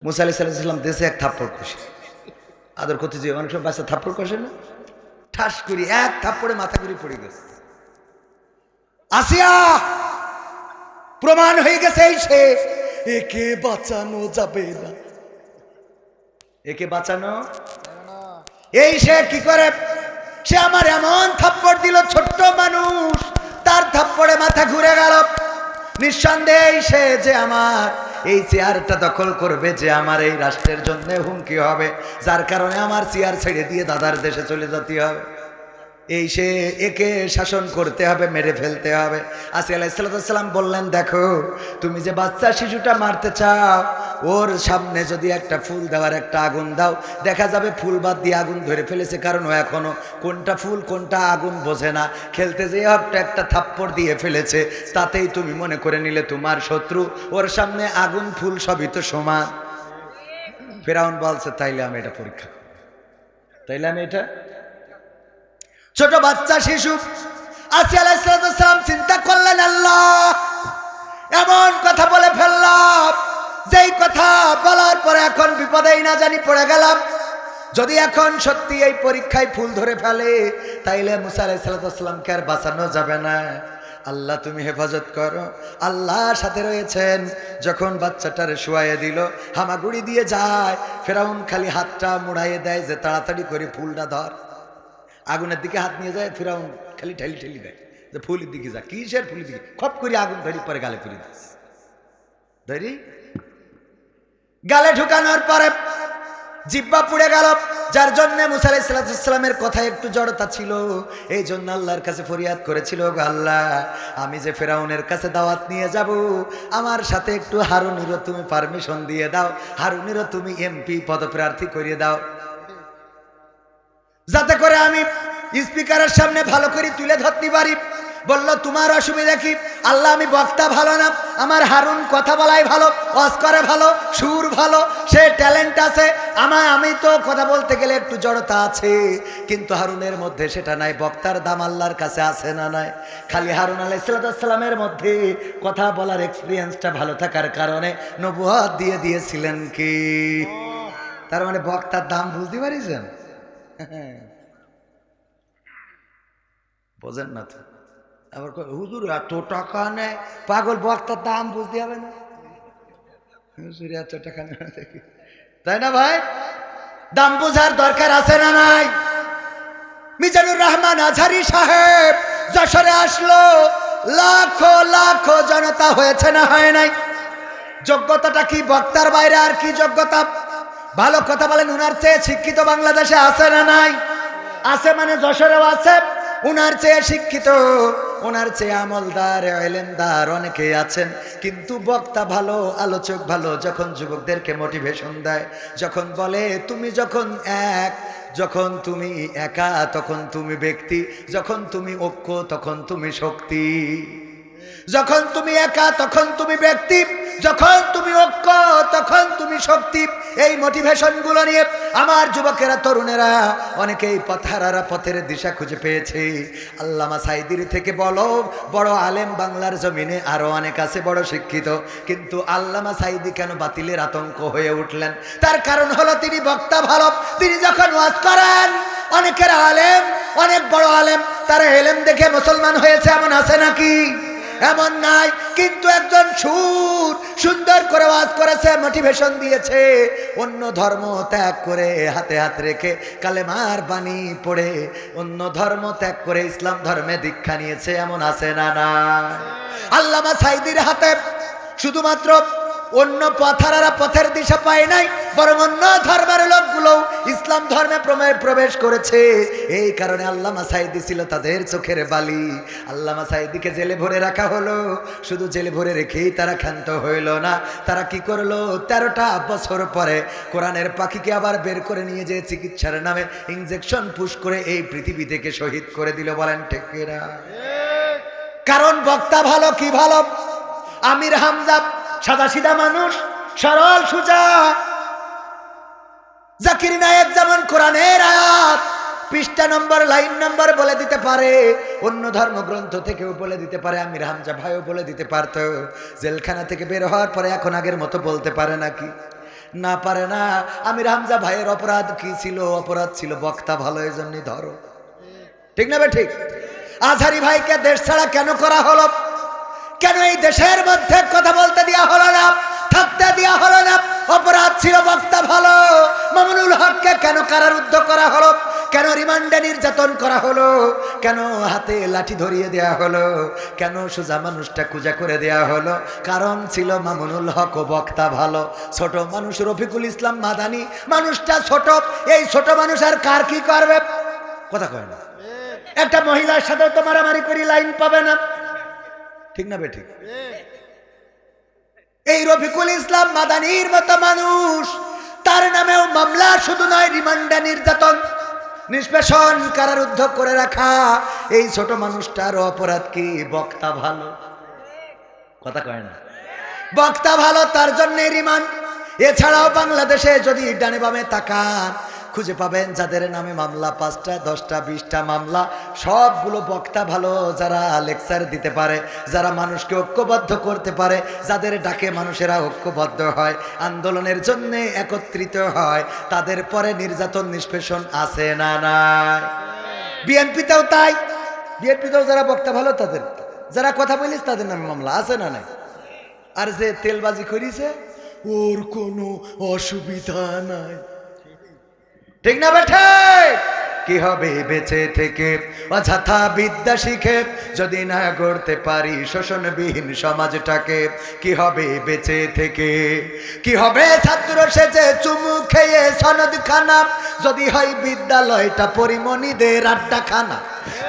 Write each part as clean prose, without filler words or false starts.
মুসা আলাইহিস সালাম দেশে এক থাপ্পড় কষে আদর করতে যে অনেক সময় বাচ্চা থাপ্পড় কষে না, ঠাস করি এক থাপ্পড়ে মাথা ঘুরে পড়ে গেছে। আসিয়া প্রমাণ হয়ে গেছে এই সে, একে বাঁচানো যাবে না, একে বাঁচানো এই সে কি করে, সে আমার এমন থাপ্পড় দিল, ছোট্ট মানুষ তার থাপ্পড়ে মাথা ঘুরে গেল। নিঃসন্দেহে সে যে আমার এই চেয়ারটা দখল করবে, যে আমার এই রাষ্ট্রের জন্য হুমকি হবে, যার কারণে আমার চেয়ার ছেড়ে দিয়ে দাদার দেশে চলে যেতে হবে, এই সে, একে শাসন করতে হবে, মেরে ফেলতে হবে। আসিয়া আলাইহিস সালাম বললেন, দেখো তুমি যে বাচ্চা শিশুটা মারতে চাও, ওর সামনে যদি একটা ফুল দেওয়ার একটা আগুন দাও, দেখা যাবে ফুল বাদ দিয়ে আগুন ধরে ফেলেছে, কারণ ও এখনো কোনটা ফুল কোনটা আগুন বোঝে না। খেলতে যে একটা থাপ্পড় দিয়ে ফেলেছে, তাতেই তুমি মনে করে নিলে তোমার শত্রু, ওর সামনে আগুন ফুল সবই তো সমান। ফিরআউন বলছে, তাইলে আমি এটা পরীক্ষা করব, তাইলে আমি এটা, ছোট বাচ্চা শিশু আসিয়া আলাইহিস সালাম চিন্তা করলেন, আল্লাহ এমন কথা বলে ফেললাম, যেই কথা বলার পরে এখন বিপদেই না জানি পড়ে গেলাম। যদি এখন সত্যি এই পরীক্ষায় ফুল ধরে ফেলে, তাইলে মুসা আলাইহিস সালামকে আর বাঁচানো যাবে না। আল্লাহ তুমি হেফাজত করো। আল্লাহ সাথে রয়েছেন। যখন বাচ্চাটারে শুয়াইয়ে দিল, হামাগুড়ি দিয়ে যায়, ফেরাউন খালি হাতটা মুড়াইয়ে দেয় যে তাড়াতাড়ি করে ফুলটা ধর। আগুনের দিকে হাত নিয়ে যায়, ফিরাউন খালি ঠেলি ঠেলি দেয় যে ফুলের দিকে যা, কিসের ফুলের দিকে, খপ করে আগুন ধরি পরে গালে ফিরে দিস, ধরি গালে ঢুকানোর পরে জিব্বা পুড়ে গেল, যার জন্য মুসা আলাইহিস সালামের কথায় একটু জড়তা ছিল। এই জন্য আল্লাহর কাছে ফরিয়াদ করেছিল, আল্লাহ আমি যে ফেরাউনের কাছে দাওয়াত নিয়ে যাব, আমার সাথে একটু হারুনেরও তুমি পারমিশন দিয়ে দাও, হারুনেরও তুমি এমপি পদপ্রার্থী করিয়ে দাও, যাতে করে আমি স্পিকারের সামনে ভালো করে তুলে ধরতে পারি। বলল, তোমার অসুবিধা কি? আল্লাহ আমি বক্তা ভালো না, আমার হারুন কথা বলাই ভালো, ওয়াজ করে ভালো, সুর ভালো, সে ট্যালেন্ট আছে, আমি তো কথা বলতে গেলে একটু জড়তা আছে, কিন্তু হারুনের মধ্যে সেটা নাই। বক্তার দাম আল্লাহর কাছে আছে না নাই? খালি হারুন আলাইহিস সালামের মধ্যে কথা বলার এক্সপিরিয়েন্সটা ভালো থাকার কারণে নবুয়ত দিয়ে দিয়েছিলেন কি? তার মানে বক্তার দাম বুঝতে পারিছেন? বোঝেন না তো। আবার হুজুর এত টাকা নেয়, পাগল, বক্তার দাম বুঝতে হবে না? হুজুর এত টাকা নেয়, তাই না ভাই? দাম বোঝার দরকার আছে না নাই? মিজানুর রহমান আজহারী সাহেব যশোরে আসলো, লাখো লাখো জনতা হয়েছে না হয় নাই? যোগ্যতাটা কি? বক্তার বাইরে আর কি যোগ্যতা? ভালো কথা বলেন, উনার চেয়ে শিক্ষিত বাংলাদেশে আছে না নাই? আছে, মানে যশোরেও আছে। উনার চেয়ে শিক্ষিত, ওনার চেয়ে আমলদার, এলেমদার অনেকেই আছেন, কিন্তু বক্তা ভালো, আলোচক ভালো। যখন যুবকদেরকে মোটিভেশন দেয়, যখন বলে তুমি যখন এক, যখন তুমি একা তখন তুমি ব্যক্তি, যখন তুমি ঐক্য তখন তুমি শক্তি, যখন তুমি একা তখন তুমি ব্যক্তি, যখন তুমি ঐক্য তখন তুমি শক্তি। এই মোটিভেশনগুলো নিয়ে আমার যুবকেরা, তরুণেরা অনেকেই পথহারারা পথের দিশা খুঁজে পেয়েছে। আল্লামা সাঈদীর থেকে বড় আলেম বাংলার জমিনে আরো অনেক আছে, বড় শিক্ষিত, কিন্তু আল্লামা সাঈদী কেন বাতিলের আতঙ্ক হয়ে উঠলেন? তার কারণ হলো তিনি বক্তা ভালো। তিনি যখন ওয়াজ করেন, অনেকের আলেম, অনেক বড় আলেম, তারা এলেম দেখে মুসলমান হয়েছে, এমন আছে নাকি? এমন নাই। কিন্তু একজন সুন্দর করে ওয়াজ করেছে, মোটিভেশন দিয়েছে, অন্য ধর্ম ত্যাগ করে, হাতে হাত রেখে কালেমার বাণী পড়ে অন্য ধর্ম ত্যাগ করে ইসলাম ধর্মে দীক্ষা নিয়েছে, এমন আছে না না? আল্লামা সাঈদীর হাতে শুধুমাত্র অন্য পথহারারা পথের দিশা পায় নাই, বরং অন্য ধর্মের লোকগুলো ইসলাম ধর্মে প্রবেশ করেছে। এই কারণে আল্লামা সাঈদী ছিল তাদের চোখের বালি। আল্লামা সাঈদীকে জেলে ভরে রাখা হলো। শুধু জেলে ভরে রেখেই তারা ক্ষান্ত হইল না, তারা কি করলো? 13টা বছর পরে কোরআনের পাখিকে আবার বের করে নিয়ে যে চিকিৎসার নামে ইনজেকশন পুশ করে এই পৃথিবী থেকে শহীদ করে দিল। বলেন ঠিক কিনা? কারণ বক্তা ভালো। কি ভালো? আমির হামজা সাদা সিধা মানুষ, সরল সুজা। জাকির নায়েক যেমন কোরআনের আয়াত পৃষ্ঠা নম্বর, লাইন নম্বর বলে দিতে পারে, অন্য ধর্মগ্রন্থ থেকেও বলে দিতে পারে, আমির হামজা ভাইও বলে দিতে পারত। জেলখানা থেকে বের হওয়ার পরে এখন আগের মতো বলতে পারে নাকি? না পারে না। আমির হামজা ভাইয়ের অপরাধ কি ছিল? অপরাধ ছিল বক্তা ভালো, এই জন্যই ধরো। ঠিক না বে ঠিক? আজহারি ভাইকে দেশ ছাড়া কেন করা হলো? কেন এই দেশের মধ্যে কথা বলতে দেওয়া হলো না, থাকতে দেওয়া হলো না? অপরাধ ছিল বক্তা ভালো। মামুনুল হককে কেন কারারুদ্ধ করা হলো? কেন রিমান্ডে নির্যাতন করা হলো? কেন হাতে লাঠি ধরিয়ে দেয়া হলো? কেন সোজা মানুষটা কুজা করে দেয়া হলো? কারণ ছিল মামুনুল হক ও বক্তা ভালো। ছোট মানুষ রফিকুল ইসলাম মাদানি, মানুষটা ছোট। এই ছোট মানুষ আর কার কি করবে? কথা কয় না। একটা মহিলার সাথে তো মারামারি করি লাইন পাবে না। ঠিক না বে ঠিক? এই রফিকুল ইসলাম মাদানির মতো মানুষ, তার নামেও মামলা শুধু নয়, রিমান্ডে নির্যাতন, নিষ্পেষণ, কারারুদ্ধ করে রাখা। এই ছোট মানুষটার অপরাধ কি? বক্তা ভালো। কথা কয় না। বক্তা ভালো, তার জন্য রিমান্ড। এছাড়াও বাংলাদেশে যদি ডানে বামে তাকান, খুঁজে পাবেন যাদের নামে মামলা 5টা 10টা 20টা মামলা, সবগুলো বক্তা ভালো। যারা লেকচার দিতে পারে, যারা মানুষকে ঐক্যবদ্ধ করতে পারে, যাদের ডাকে মানুষেরা ঐক্যবদ্ধ হয়, আন্দোলনের জন্য একত্রিত হয়, তাদের পরে নির্যাতন নিষ্পেষণ আছে না নাই? বিএনপিতেও তাই। বিএনপিতেও যারা বক্তা ভালো, তাদের, যারা কথা বলিস, তাদের নামে মামলা আছে না নাই? আর যে তেলবাজি করিছে, ওর কোনো অসুবিধা নাই। ঠিক না বেঠে? কি হবে বেঁচে থেকে অযথা বিদ্যা শিখে, যদি না গড়তে পারি শোষণবিহীন সমাজটাকে? কি হবে বেঁচে থেকে? কি হবে ছাত্র সেজে চুমু খেয়ে সনদ খানা, যদি হয় বিদ্যালয়টা পরিমণিদের আড্ডাখানা?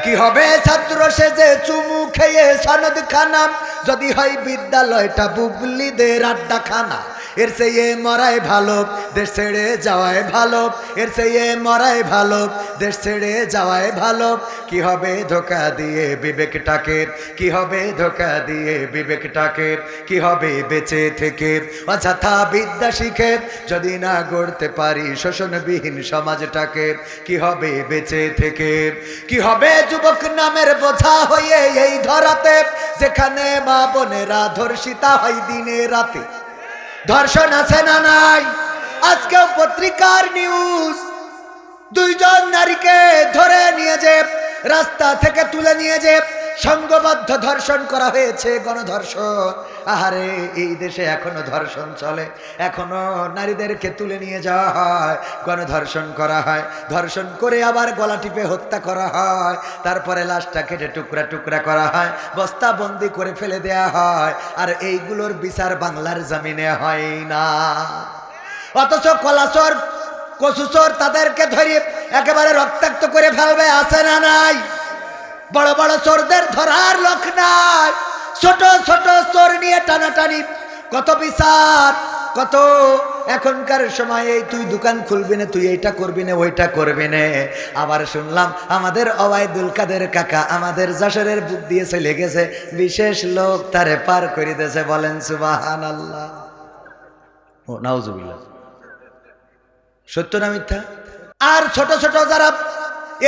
কি হবে ছাত্র সেজে চুমু খেয়ে সনদ খানা, যদি হয় বিদ্যালয়টা বুবলিদের আড্ডাখানা? এর চেয়ে মরাই ভালো, দেশ ছেড়ে যাওয়াই ভালো। এর চেয়ে মরাই ভালো, দেশ ছেড়ে যাওয়াই ভালো। কি হবে ধোকা দিয়ে বিবেকটাকে? কি হবে ধোকা দিয়ে বিবেকটাকে? কি হবে বেঁচে থেকে অযথা বিদ্যা শিখে, যদি না গড়তে পারি শোষণবিহীন সমাজটাকে? কি হবে বেঁচে থেকে? কি হবে যুবক নামের বোঝা হয়ে এই ধরাতে, যেখানে মা বোনেরা ধর্ষিতা হয় দিনে রাতে? ধর্ষণ আছে না নাই? আজকেও পত্রিকার নিউজ, 2 জন নারীকে ধরে নিয়ে যে রাস্তা থেকে তুলে নিয়ে যে সংঘবদ্ধ ধর্ষণ করা হয়েছে, গণধর্ষণ। আহারে, এই দেশে এখনো ধর্ষণ চলে, এখনো নারীদেরকে তুলে নিয়ে যাওয়া হয়, গণধর্ষণ করা হয়, ধর্ষণ করে আবার গলা টিপে হত্যা করা হয়, তারপরে লাশটা কেটে টুকরা টুকরা করা হয়, বস্তাবন্দি করে ফেলে দেয়া হয়। আর এইগুলোর বিচার বাংলার জমিনে হয় না। অথচ কলাচোর কচুচোর তাদেরকে ধরে একেবারে রক্তাক্ত করে ফেলবে, আছে না নাই? বড় বড় চোরদের ধরার লোক নাই, ছোট ছোট চোর নিয়ে টানাটানি, কত বিচার, কত। এখনকার সময়ে তুই দোকান খুলবি না, তুই এইটা করবি না, ওইটা করবি না। আবার শুনলাম আমাদের ওবায়দুল কাদের কাকা আমাদের যশোরের বুক দিয়ে চলে গেছে, বিশেষ লোক তারে পার করে দিয়েছে। বলেন সুবহানাল্লাহ। ও নাউজুবিল্লাহ। সত্য না মিথ্যা? আর ছোট ছোট যারা,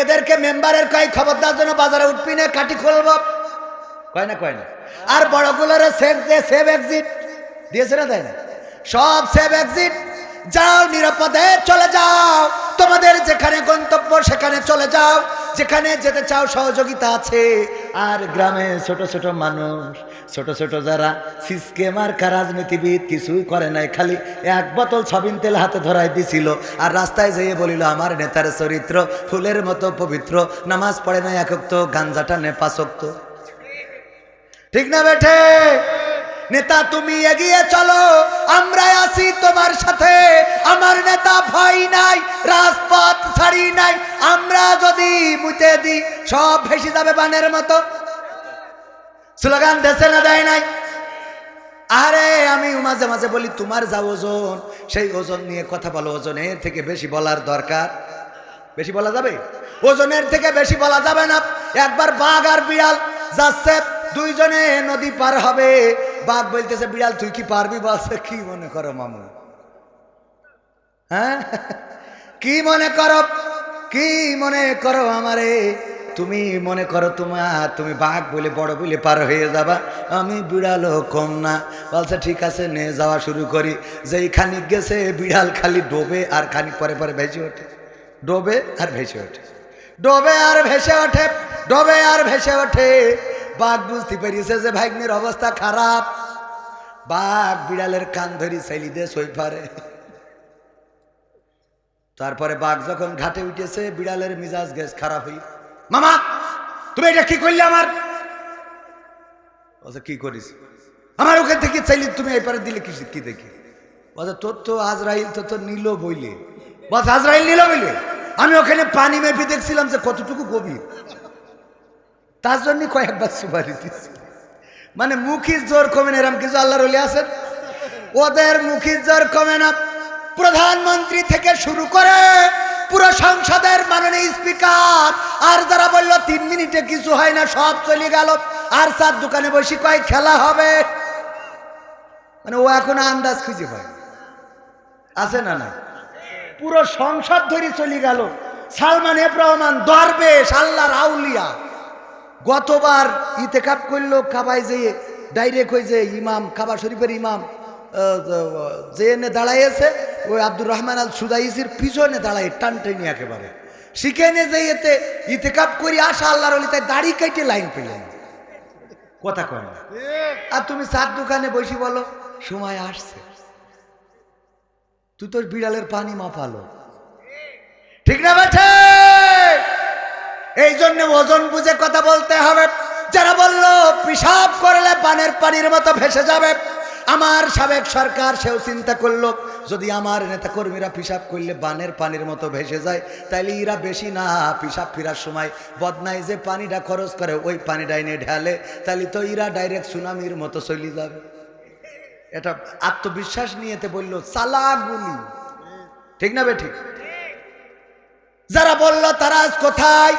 এদেরকে মেম্বারের কয় খবরদার জন্য বাজারে উঠবি না, কাটি খুলব, কয় না কয় না? আর বড়গুলোর সেভ এক্সিট দিয়েছে না, তাই না? সব সেভ এক্সিট, যাও নিরাপদে চলে যাও, তোমাদের যেখানে গন্তব্য সেখানে চলে যাও, যেখানে যেতে চাও সহযোগিতা আছে। আর গ্রামে ছোট ছোট মানুষ, ছোট ছোট যারা সিসকে মার্কা রাজনীতিবিদ, কিছুই করে নাই, খালি 1 বোতল সবিন তেল হাতে ধরাই দিছিল, আর রাস্তায় যেয়ে বলিল আমার নেতার চরিত্র ফুলের মতো পবিত্র, নামাজ পড়ে না 1 ওয়াক্ত, গাঞ্জাটা নে 5 ওয়াক্ত। ঠিক না বেঠে? নেতা তুমি এগিয়ে চলো, আমরা আছি তোমার সাথে, আমার নেতা ভয় নাই, রাজপথ ছাড়ি নাই, আমরা যদি মুতে দিই সব ভেসে যাবে বানের মতো। স্লোগান দেশে না দেয় নাই? আরে আমি মাঝে মাঝে বলি তোমার যা ওজন, সেই ওজন নিয়ে কথা বলো, ওজনের থেকে বেশি বলার দরকার? বেশি বলা যাবে? ওজনের থেকে বেশি বলা যাবে না। একবার বাঘ আর বিড়াল যাচ্ছে, 2 জনে নদী পার হবে, বাঘ বলতেছে বিড়াল তুই কি পারবি? বলছে কি মনে করো মামু? হ্যাঁ, কি মনে করো, কি মনে করো আমারে? তুমি মনে করো তুমি বাঘ বলে বড় বলে পার হয়ে যাবা, আমি বিড়ালও কম না। বলছে ঠিক আছে, নে যাওয়া শুরু করি। যেই খানিক গেছে বিড়াল খালি ডোবে আর খানিক পরে পরে ভেসে ওঠে, ডোবে আর ভেসে ওঠে, ডোবে আর ভেসে ওঠে, ডোবে আর ভেসে ওঠে। বাঘ বুঝতে পেরেছে যে ভাগ্নের অবস্থা খারাপ। বাঘ বিড়ালের কান ধরি চাইলি দে সই পারে। তারপরে বাঘ যখন ঘাটে উঠেছে, বিড়ালের মিজাজ গেছ খারাপ হই, মামা তুমি এটা কি করলে আমার? বলছে কি করিস? আমার ওখান থেকে চাইলি তুমি এই পারে দিলে কি দেখি? বলছে তোর তো আজরাইল তো নিল বইলে। বলছে আজরাইল নিল বইলে? আমি ওখানে পানি মেপে দেখছিলাম যে কতটুকু গভীর, তার জন্য কয়েকবার সুপারি দিচ্ছি। মানে মুখির জোর কমে না, এরম কিছু আল্লাহর ওলি আছেন, ওদের মুখির জোর কমে না। প্রধানমন্ত্রী থেকে শুরু করে পুরো সংসদের মাননীয় স্পিকার, আর যারা বললো 3 মিনিটে কিছু হয় না, সব চলে গেল। আর চার দোকানে বসে কয় খেলা হবে, মানে ও এখন আন্দাজ খুঁজে পায় আছে না না। পুরো সংসদ ধরে চলে গেল। সালমান এফ রহমান দরবেশ, আল্লাহর আউলিয়া, গতবার ইতেকাপ করলো কাবায় যেয়ে ডাইরেক্ট হয়ে যে ইমাম, কাবা শরীফের ইমাম যে এনে দাঁড়াইয়েছে, ওই আব্দুর রহমান আল সুদাইসির পিছনে দাঁড়ায় টান টেনে একেবারে শিখেনে যে এতে ইতেকাপ করি আসা আল্লাহর ওলি, তাই দাড়ি কেটে লাইন পেলেন, কথা কয় না। আর তুমি চার দোকানে বসি বলো সময় আসছে, তুই তোর বিড়ালের পানি মাপালো, ঠিক না বেঠে? এই জন্য ওজন বুঝে কথা বলতে হবে। যারা বললো পিশাব করলে পানের পানির মতো ভেসে যাবে, আমার সাবেক সরকার সেও চিন্তা করলো যদি আমার নেতা কর্মীরা পিশাব করলে বানের পানির মতো ভেসে যায়, তাইলে ইরা বেশি না পিশাব ফেরার সময় বদনায় যে পানিটা খরচ করে ওই পানিটা এনে ঢালে, তাহলে তো ইরা ডাইরেক্ট সুনামির মতো চলে যাবে। এটা আত্মবিশ্বাস নিয়েতে বললো চালাগুলি, ঠিক না বেঠিক? যারা বললো তারা আজ কোথায়?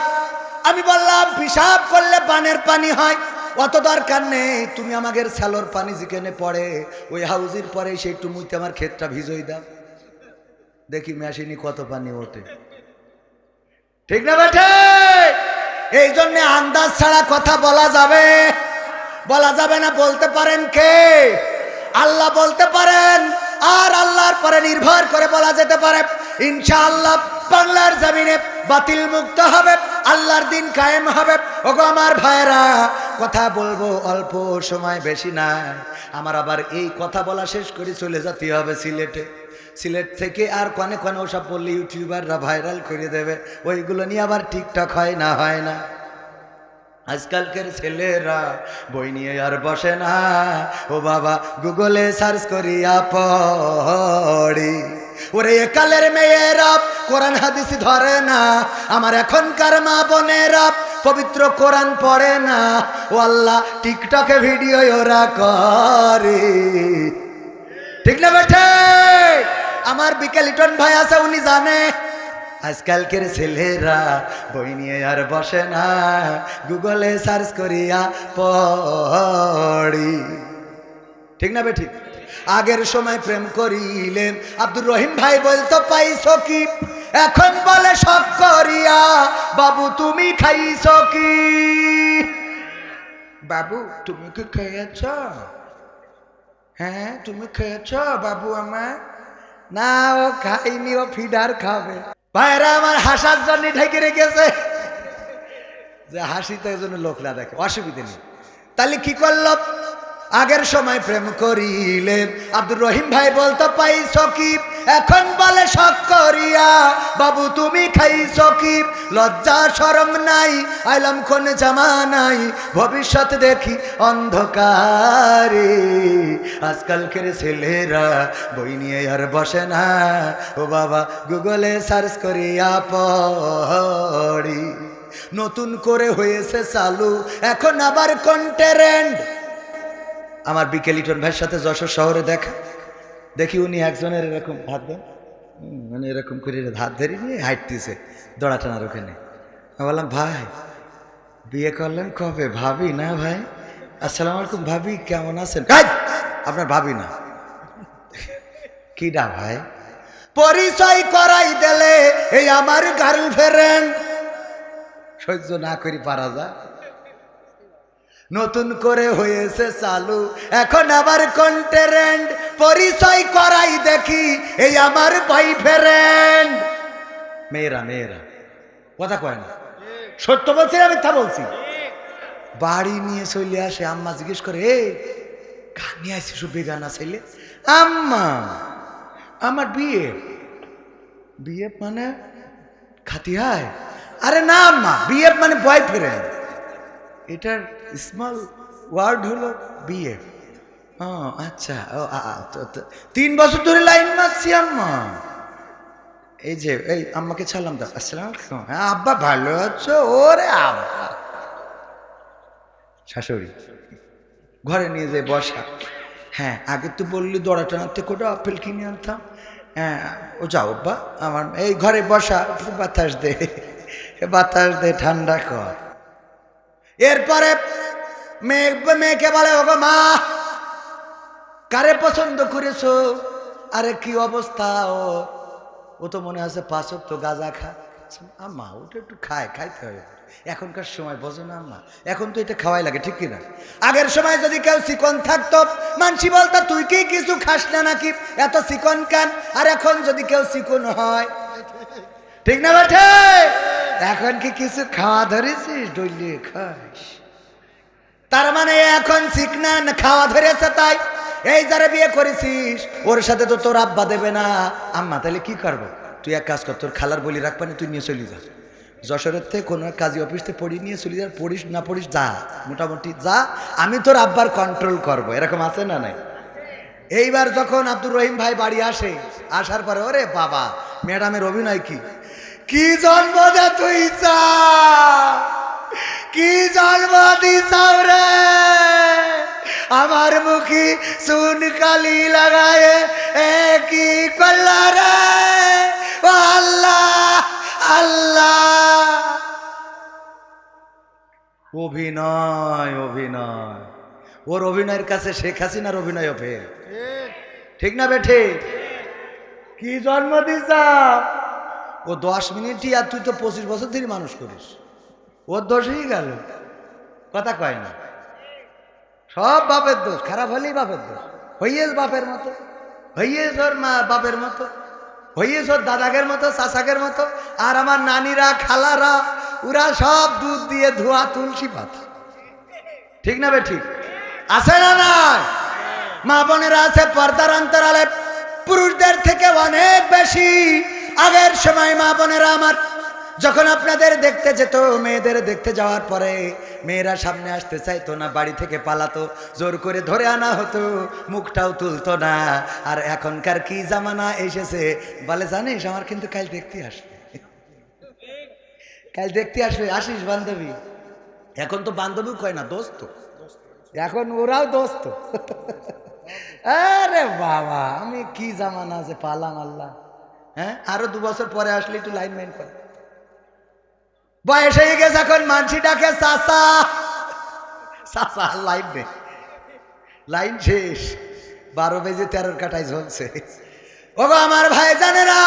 আমি বললাম পিশাব করলে বানের পানি হয়, অত দরকার নেই। তুমি আমাদের স্যালোর পানি যেখানে পড়ে ওই হাউজির পরে সেই টুমুইতে আমার ক্ষেতটা ভিজই দাও, দেখি মেশিনে কত পানি ওঠে, ঠিক না বেঠে? এই জন্য আন্দাজ ছাড়া কথা বলা যাবে না। বলতে পারেন কে? আল্লাহ বলতে পারেন, আর আল্লাহর পরে নির্ভর করে বলা যেতে পারে ইনশাআল্লাহ বাংলার জমিনে বাতিল মুক্ত হবে, আল্লাহর দিন কায়েম হবে। ওগো আমার ভাইরা, কথা বলবো অল্প সময়, বেশি নাই। আমার আবার এই কথা বলা শেষ করে চলে যেতে হবে সিলেটে। সিলেট থেকে আর কনে কনে ওসব বললে ইউটিউবাররা ভাইরাল করে দেবে, ওইগুলো নিয়ে আবার টিকটক হয় না। আজকালকার ছেলেরা বই নিয়ে আর বসে না, ও বাবা গুগলে সার্চ করিয়া পড়ি। ওরে একালের মেয়েরা কোরআন হাদিস ধরে না, আমার এখনকার মা বোনেরা পবিত্র কোরআন পড়ে না। ও আল্লাহ, টিকটকে ভিডিও ওরা করে, ঠিক না বেঠে? আমার বিকেল লিটন ভাই আছে, উনি জানে আজকালকের ছেলেরা বই নিয়ে আর বসে না, গুগলে সার্চ করিয়া পড়ি, ঠিক না বেঠিক? আগের সময় প্রেম করিলেন আব্দুর রহিম ভাই বলতো পাইছো কি, এখন বলে শখ করিয়া বাবু তুমি খাইছো কি? বাবু তুমি কি খেয়েছ? হ্যাঁ তুমি খেয়েছ বাবু? আমার না, ও খাইনি, ও ফিডার খাবে। ভাইরা আমার হাসার জন্য ঢেকে রেখেছে, যে হাসিতে জন্য লোকরা দেখে, অসুবিধা নেই। তাহলে কি করলো? আগের সময় প্রেম করিলে আব্দুর রহিম ভাই বলতো পাইছো কি, এখন বলে শখ করিয়া বাবু তুমি খাইছো কি? লজ্জা শরম নাই, আইলাম কোন জামানাই, ভবিষ্যৎ দেখি অন্ধকারে। আজকালকের ছেলেরা বই নিয়ে আর বসে না, ও বাবা গুগলে সার্চ করিয়া পড়ি। নতুন করে হয়েছে চালু এখন আবার কন্টেন্ট। আমার বিকেল লিটন ভাইয়ের সাথে যশোর শহরে দেখা, দেখি উনি একজনের এরকম হাত দেন, মানে এরকম করে হাত ধরে নিয়ে হাঁটতেছে দড়া টানার ওখানে। আমি বললাম ভাই বিয়ে করলেন কবে? ভাবি না ভাই। আসসালামু আলাইকুম ভাবি, কেমন আছেন? আপনার ভাবি না কিডা ভাই? পরিচয় করাই দিলে এই আমার গার্লফ্রেন্ড। সহ্য না করি পারা যায়। নতুন করে হয়েছে চালু এখন আবার কন্টেরেন্ট, পরিচয় করাই দেখি এই আমার বয়ফ্রেন্ড। মেয়েরা মেয়েরা কথা কয় না, সত্য বলছি না মিথ্যা বলছি? বাড়ি নিয়ে চলে আসে, আম্মা জিজ্ঞেস করে এই কার নিয়ে আসিস বেগানা ছেলে? আম্মা আমার বিয়ে। বিয়ে মানে খাতিয়ায়? আরে না আম্মা, বিয়ে মানে বয়ফ্রেন্ড। এটার স্মল ওয়ার্ড হলো বিয়ে। ও আচ্ছা, ও 3 বছর ধরে লাইন মারছি আম্মা। এই যে এই আম্মাকে ছাড়লাম তো, আসসালাম আলাইকুম। হ্যাঁ আব্বা ভালো আছো? ওরে আব্বা। শাশুড়ি ঘরে নিয়ে যায় বসা। হ্যাঁ আগে তো বললি দড়া টানাতে করে আপেল কিনে আনতাম। হ্যাঁ ও যাও আব্বা, আমার এই ঘরে বসা, বাতাস দে, বাতাস দে, ঠান্ডা কর। এরপরে মেয়েকে বলে ওগো মা, কারে পছন্দ করেছো? আরে কি অবস্থা ও তো মনে আছে 5 ওয়াক্ত গাঁজা খা। আম্মা ওটা একটু খাইতে হবে, এখনকার সময় বোঝো না আম্মা, এখন তো এটা খাওয়াই লাগে ঠিক কিনা? আগের সময় যদি কেউ চিকন থাকতো মানসি বলতো তুই কি কিছু খাস না নাকি, এত চিকন কেন? আর এখন যদি কেউ চিকন হয়, ঠিক না বেঠে? এখন কি কিছু খাওয়া ধরেছিস? ডলিয়ে খাস, তার মানে এখন চিকনা খাওয়া ধরেছে। তাই এই যারা বিয়ে করেছিস ওর সাথে তো তোর আব্বা দেবে না। আম্মা তাহলে কি করবো? তুই এক কাজ কর, তোর খালার বলি রাখবানি, তুই নিয়ে চলি যা যশোরের থেকে কোনো কাজী অফিসতে পড়ি নিয়ে চলি যা, পড়িস না পড়িস যা, মোটামুটি যা, আমি তোর আব্বার কন্ট্রোল করব। এরকম আছে না নাই? এইবার যখন আব্দুর রহিম ভাই বাড়ি আসে, আসার পরে ওরে বাবা ম্যাডামের অভিনয় কি কি জন্ম দে তুই চা, কি জন্ম দিছাও রে, আমার মুখী সুন কালি লাগায় কি করলা রে, ও আল্লাহ আল্লাহ। অভিনয় অভিনয়, ওর অভিনয়ের কাছে শেখ হাসিনার অভিনয় হবে, ঠিক না বেঠে? কি জন্ম দিছা ও 10 মিনিটই, আর তুই তো 25 বছর ধরে মানুষ করিস, ওর দোষই গেল। কথা কয় না, সব বাপের দোষ, খারাপ হলেই বাপের দোষ। হইয়েস বাপের মতো, হইয়েস ওর মা বাপের মতো, হইয়েস ওর দাদাগের মতো, চাচাগের মতো। আর আমার নানিরা খালারা ওরা সব দুধ দিয়ে ধোয়া তুলসী পাতা, ঠিক না বে ঠিক? আছে না নাই? মা বোনেরা আছে পর্দার অন্তরালে পুরুষদের থেকে অনেক বেশি। আগের সময় মা বোনেরা আমার যখন আপনাদের দেখতে যেত, মেয়েদের দেখতে যাওয়ার পরে মেয়েরা সামনে আসতে চাইতো না, বাড়ি থেকে পালাতো, জোর করে ধরে আনা হতো, মুখটাও তুলতো না। আর এখনকার কি জামানা এসেছে বলে জানিস, আমার কিন্তু কাল দেখতে আসবে, কাল দেখতে আসবে, আসিস বান্ধবী। এখন তো বান্ধবী কয় না, দোস্ত, এখন ওরাও দোস্ত। আরে বাবা আমি কি জামানা আছে পালাম আল্লাহ। হ্যাঁ আরো 2 বছর পরে আসলে একটু লাইন মাইন করে, বয়স হয়ে গেছে এখন মানসি ডাকে চাচা চাচা, লাইন নেই, লাইন শেষ, 12 বেজে 13 কাটায় ঝলছে। ও আমার ভাই জানে না,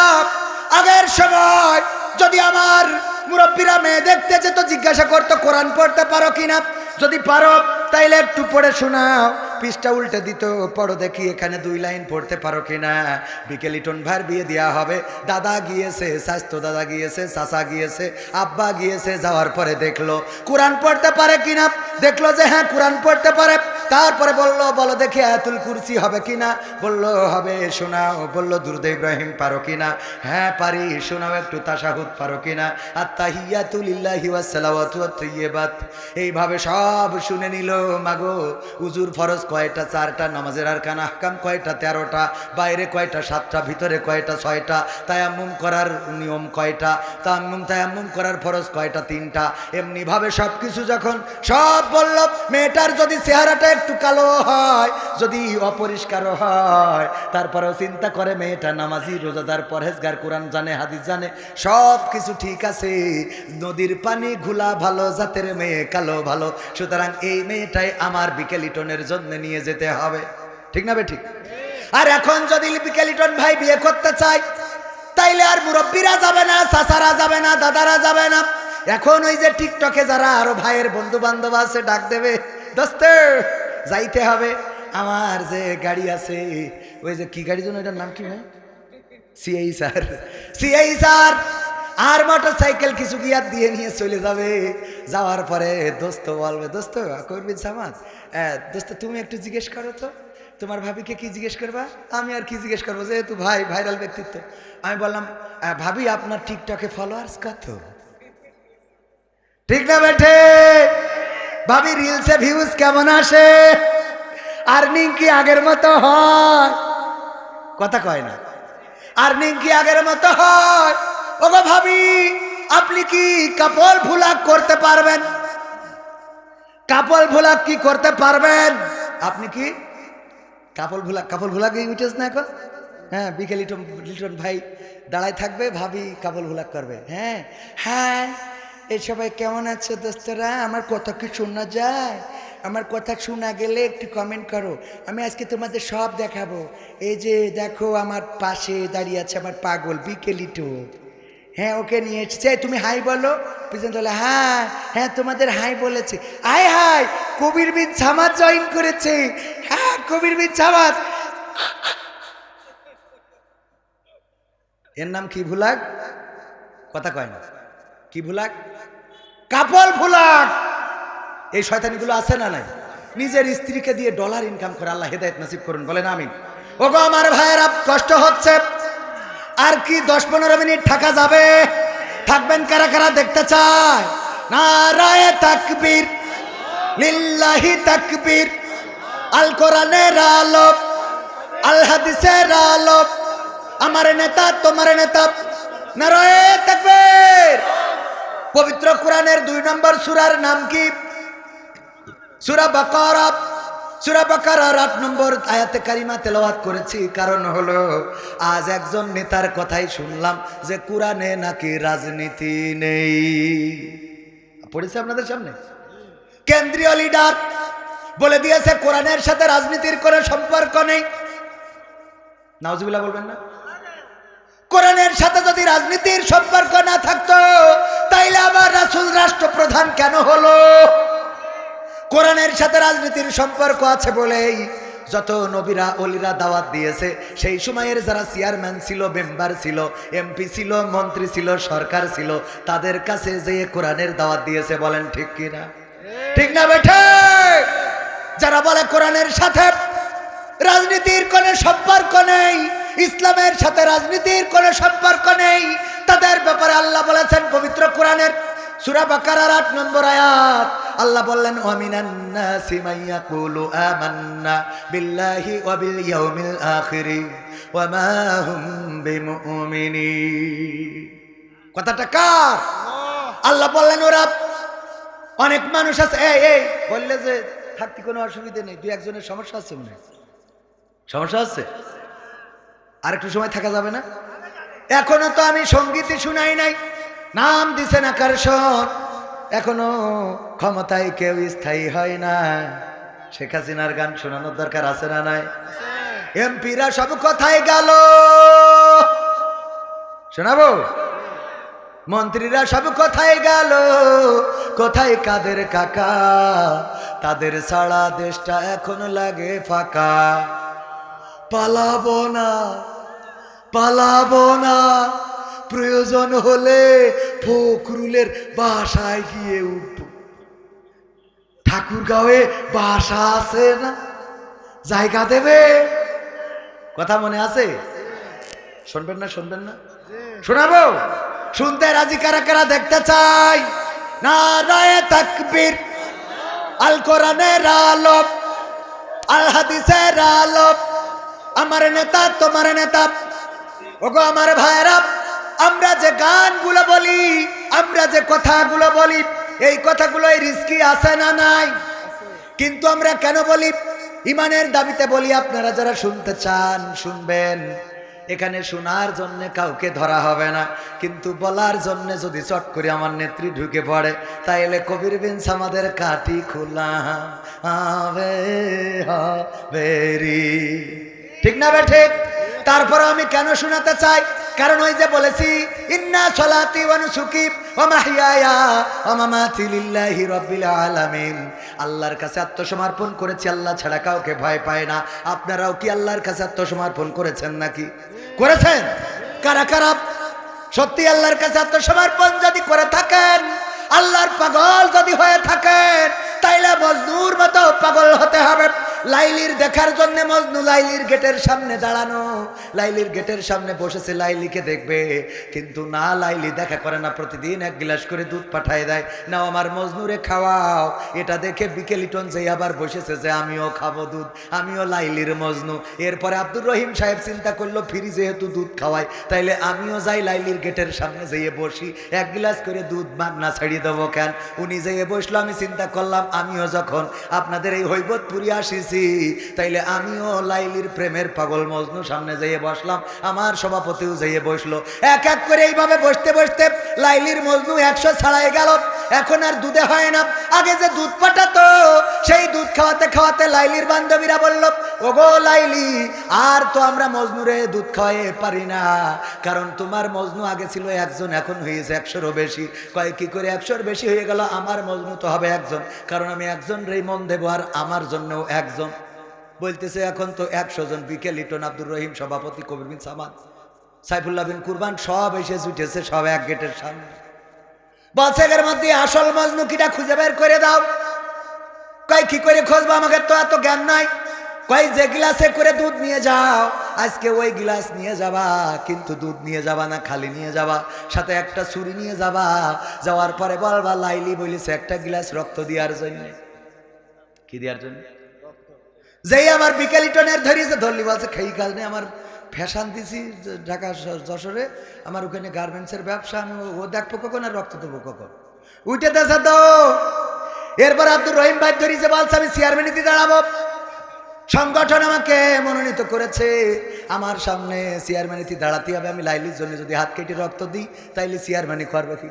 আগের সময় যদি আমার মুরব্বীরা মেয়ে দেখতে যেত জিজ্ঞাসা করতো কোরআন পড়তে পারো কিনা, যদি পারো তাইলে একটু পড়ে শোনাও, পৃষ্ঠা উল্টে দিত, পড়ো দেখি এখানে 2 লাইন পড়তে পারো কিনা। বিকেল ইটন ভাইয়ের বিয়ে দেওয়া হবে, দাদা গিয়েছে, স্বাস্থ্য দাদা গিয়েছে, চাচা গিয়েছে, আব্বা গিয়েছে, যাওয়ার পরে দেখলো কোরআন পড়তে পারে কিনা, দেখলো যে হ্যাঁ কোরআন পড়তে পারে। তারপরে বললো বলো দেখি আয়াতুল কুরসি হবে কিনা, বললো হবে, শোনাও, বললো দুরূদ ইব্রাহিম পারো কিনা, হ্যাঁ পারি, শোনাও একটু তাশাহুদ পারো কিনা, আত-তাহিয়াতু লিল্লাহি ওয়াস সালাওয়াতু ওয়াত তাইয়্যিবাত। এইভাবে সব শুনে নিল। মাগো উজুর ফরজ কয়টা? 4টা। নামাজের আরকান আহকাম কয়টা? 13টা। বাইরে কয়টা? 7টা। ভিতরে কয়টা? 6টা। তায়াম্মুম করার নিয়ম কয়টা? তায়াম্মুম করার ফরজ কয়টা? 3টা। এমনি ভাবে সব কিছু যখন সব বলল, মেয়েটার যদি চেহারাটা একটু কালো হয়, যদি অপরিষ্কার হয়, তারপরেও চিন্তা করে মেয়েটা নামাজি, রোজাদার, পরহেজগার, কোরআন জানে, হাদিস জানে, সব কিছু ঠিক আছে, নদীর পানি ঘোলা ভালো জাতের মেয়ে, কালো ভালো, সুতরাং এই মেয়েটাই আমার বিকেল ইটনের জন্য নিয়ে যেতে হবে, ঠিক না বে ঠিক? আর এখন যদি বিকেল ইটন ভাই বিয়ে করতে চায়, তাইলে আর মুরব্বীরা যাবে না, চাচারা যাবে না, দাদারা যাবে না, এখন ওই যে টিকটকে যারা আরো ভাইয়ের বন্ধু বান্ধব আছে ডাক দেবে, দোস্ত যাইতে হবে। আমার যে গাড়ি আছে, ওই যে কি গাড়ি জন্য, এটার নাম কি ভাই? সিআই স্যার, সিআই স্যার আর মোটর সাইকেল কিছু গিয়ার দিয়ে নিয়ে চলে যাবে। যাওয়ার পরে দোস্ত বলবে, দোস্ত করবি জামাত, দোস্ত তুমি একটু জিজ্ঞেস করো তো তোমার ভাবিকে কি জিজ্ঞেস করবা। আমি আর কি জিজ্ঞেস করবো, যেহেতু ভাই ভাইরাল ব্যক্তিত্ব। আমি বললাম, ভাবি আপনার টিকটকে ফলোয়ার্স কত? ঠিক না বেঠে? ভাবি রিলসে ভিউজ কেমন আসে? আর্নিং কি আগের মতো হয়? কথা কয় না। আর্নিং কি আগের মতো হয়? ওগো ভাবি, আপনি কি কাপল ভুলাক করতে পারবেন? কাপল ভুলাক কি করতে পারবেন? আপনি কি কাপল ভুলাক উঠেছ না এখন? হ্যাঁ, বিকেল লিটন ভাই দাঁড়ায় থাকবে, ভাবি কাপল ভুলাক করবে। হ্যাঁ হ্যাঁ, এই সবাই কেমন আছে দোস্তরা? আমার কথা কি শোনা যায়? আমার কথা শোনা গেলে একটু কমেন্ট করো, আমি আজকে তোমাদের সব দেখাবো। এই যে দেখো, আমার পাশে দাঁড়িয়ে আছে আমার পাগল বিকেলিটো। হ্যাঁ, ওকে নিয়ে এসেছে। তুমি হাই বলো। পিছন বলে, হ্যাঁ হ্যাঁ তোমাদের হাই বলেছে। আয় হাই, কবির বিন জামাত জয়েন করেছে। হ্যাঁ, কবির বিন জামাত। এর নাম কি ভুলাক? কথা কয় না। কি ভুলাক? কাপল ভুলাক। এই শয়তানিগুলো আছে না নাই? নিজের স্ত্রীকে দিয়ে ডলার ইনকাম করে। আল্লাহ হেদায়েত নসিব করুন, বলেন আমিন। ওগো আমার ভাইয়েরা, কষ্ট হচ্ছে। আর কি 10-15 মিনিট থাকা যাবে? থাকবেন কারা কারা দেখতে চায়? নারায়ে তাকবীর, লিল্লাহি তাকবীর। আল কোরআনের আলো, আল হাদিসের আলো, আমার নেতা তোমার নেতা। নারায়ে তাকবীর। পবিত্র কোরআনের 2 নম্বর সূরার নাম কি? সূরা বাকারা। সূরা বাকারার 8 নম্বর আয়াতে কারিমা তেলাওয়াত করেছি। কারণ হলো, আজ একজন নেতার কথাই শুনলাম যে কোরআনে নাকি রাজনীতি নেই। পড়েছে আপনাদের সামনে? কেন্দ্রীয় লিডার বলে দিয়েছে কোরআনের সাথে রাজনীতির কোনো সম্পর্ক নেই। নাউজুবিল্লাহ বলবেন না? কোরআনের সাথে যদি রাজনীতির সম্পর্ক না থাকতো, তাইলে আবার রাসূল রাষ্ট্রপ্রধান কেন হলো? কোরআনের সাথে রাজনীতির সম্পর্ক আছে বলেই যত নবীরা ওলিরা দাওয়াত দিয়েছে, সেই সময়ের যারা চেয়ারম্যান ছিল, মেম্বার ছিল, এমপি ছিল, মন্ত্রী ছিল, সরকার ছিল, তাদের কাছে যে কোরআনের দাওয়াত দিয়েছে। বলেন ঠিক কিনা? ঠিক না বেঠে? যারা বলে কোরআনের সাথে রাজনীতির কোনো সম্পর্ক নেই, ইসলামের সাথে রাজনীতির কোনো সম্পর্ক নেই, তাদের ব্যাপারে আল্লাহ বলেছেন পবিত্র কোরআনের সূরা বাকারার 8 নম্বর আয়াত, আল্লাহ বললেন, ওয়ামিনান নাসি মাইয়াকুলু আমান্না বিল্লাহি ওয়া বিল ইয়াউমিল আখির ওয়া মা হুম বিমুমিনিন। কথাটা কার? আল্লাহ বললেন, ওরা অনেক মানুষ আছে। এই বললে যে থাকতে কোনো অসুবিধা নেই, 2-1জনের সমস্যা আছে, মনে হয় সমস্যা আছে। আর একটু সময় থাকা যাবে না? এখনো তো আমি সঙ্গীতই শুনাই নাই। নাম দিছেন আকর্ষণ, এখনো ক্ষমতায় কেউ স্থায়ী হয় না। শেখ হাসিনার গান শোনানোর দরকার আছে না নাই? এমপিরা সব কোথায় গেল? শোনাবো? মন্ত্রীরা সব কোথায় গেল? কোথায় কাদের কাকা? তাদের ছাড়া দেশটা এখন লাগে ফাঁকা। পালাবো না, পালাবো না, প্রয়োজন হলে ফখরুলের বাসায় গিয়ে উঠব। ঠাকুরগাঁওয়ে বাসা আছে না, জায়গা দেবে। কথা মনে আছে? শুনবেন না? শুনবেন না? শোনাবো? শুনতে রাজি কারা কারা দেখতে চাই? নারায়ে তাকবীর। আল কোরআনের আলো, আল হাদিসের আলো, আমার নেতা তোমার নেতা। ওগো আমার ভাইরা, আমরা যে গানগুলো বলি, আমরা যে কথাগুলো বলি, এই কথাগুলোই রিস্কি আছে না নাই? কিন্তু আমরা কেন বলি? ইমানের দাবিতে বলি। আপনারা যারা শুনতে চান শুনবেন, এখানে শোনার জন্য কাউকে ধরা হবে না, কিন্তু বলার জন্য যদি চট করে আমার নেত্রী ঢুকে পড়ে, তাইলে কবির বিন সামাদের কাটি খোলা হবে। ঠিক না বে? ঠিক। তারপরে আমি কেন শোনাতে চাই, কারণ ওই যে বলেছি ইন্না সলাতি ওয়া নুসুকি ওয়া মাহইয়ায়া ওয়া মামাতি লিল্লাহি রাব্বিল আলামিন। আল্লাহর কাছে আত্মসমর্পণ করেছি, আল্লাহ ছাড়া কাউকে ভয় পায় না। আপনারাও কি আল্লাহর কাছে আত্মসমর্পণ করেছেন নাকি? করেছেন? কারা কারা সত্যি আল্লাহর কাছে আত্মসমর্পণ যদি করে থাকেন, আল্লাহর পাগল যদি হয়ে থাকেন, তাইলে মজনুর মতো পাগল হতে হবে। লাইলির দেখার জন্য মজনু লাইলির গেটের সামনে দাঁড়ানো, লাইলির গেটের সামনে বসেছে, লাইলিকে দেখবে, কিন্তু না, লাইলি দেখা করে না। প্রতিদিন এক গ্লাস করে দুধ পাঠায় দেয়, নাও আমার মজনুরে খাওয়াও। এটা দেখে বিকে লিটন যে আবার বসেছে যে আমিও খাবো দুধ, আমিও লাইলির মজনু। এরপরে আব্দুর রহিম সাহেব চিন্তা করলো, ফ্রি যেহেতু দুধ খাওয়ায়, তাইলে আমিও যাই লাইলির গেটের সামনে যেয়ে বসি, এক গ্লাস করে দুধ না ছাড়িয়ে দেবো কেন? উনি যেয়ে বসলো, আমি চিন্তা করলাম আমিও যখন আপনাদের এই হৈবতপুরি আসিছি, তাইলে আমিও লাইলির প্রেমের পাগল মজনু সামনে যেয়ে বসলাম, আমার সভাপতিও যেয়ে বসলো। এক এক করে এইভাবে বসতে বসতে লাইলির মজনু 100 ছাড়াই গেল। এখন আর দুধে হয় না, আগে যে দুধ পাঠাতো সেই দুধ খাওয়াতে খাওয়াতে লাইলির বান্ধবীরা বলল, ওগো লাইলি, আর তো আমরা মজনুরে দুধ খাওয়াতে পারি না, কারণ তোমার মজনু আগে ছিল একজন, এখন হয়েছে 100-এরও বেশি। কয় কি করে 100-এর বেশি হয়ে গেল? আমার মজনু তো হবে একজন, কারণ আমি একজন রেই মন দেবো, আর আমার জন্যও একজন। বলতেছে এখন তো 100 জন। বিকে লিটন, আব্দুর রহিম সভাপতি, কবির বিন সামাদ, সাইফুল্লাহ বিন কুরবান সব এসে জুটেছে, সব এক গেটের সামনে। বলছে এর মধ্যে আসল মজনু কিটা খুঁজে বের করে দাও। কয় কি করে খুঁজবো, আমাকে তো এত জ্ঞান নাই। কয় যে গিলাসে করে দুধ নিয়ে যাও, আজকে ওই গিলাস নিয়ে যাবা, কিন্তু দুধ নিয়ে যাবা না, খালি নিয়ে যাবা, সাথে একটা ছুরি নিয়ে যাবা। যাওয়ার পরে বলবা লাইলি বলেছে একটা গিলাস রক্ত দেওয়ার জন্য। কি দেওয়ার জন্য? যেই আমার বিকেলিটনের ধরিয়েছে, ধরলি বলছে খেই কাজ নেই, আমার ফ্যাশন দিছি ঢাকা যশোরে, আমার ওখানে গার্মেন্টসের ব্যবসা, আমি ও দেখবো কখন আর রক্ত দেবো কখন, উঠে দেশে তো। এরপর আব্দুর রহিম ভাই ধরিয়েছে, বলছে আমি চেয়ারম্যানিতে দাঁড়াবো, সংগঠন আমাকে মনোনীত করেছে, আমার সামনে চেয়ারম্যানিতে দাঁড়াতে হবে। আমি লাইলির জন্য যদি হাত কেটে রক্ত দিই, তাইলে চেয়ারম্যানি করবে কি?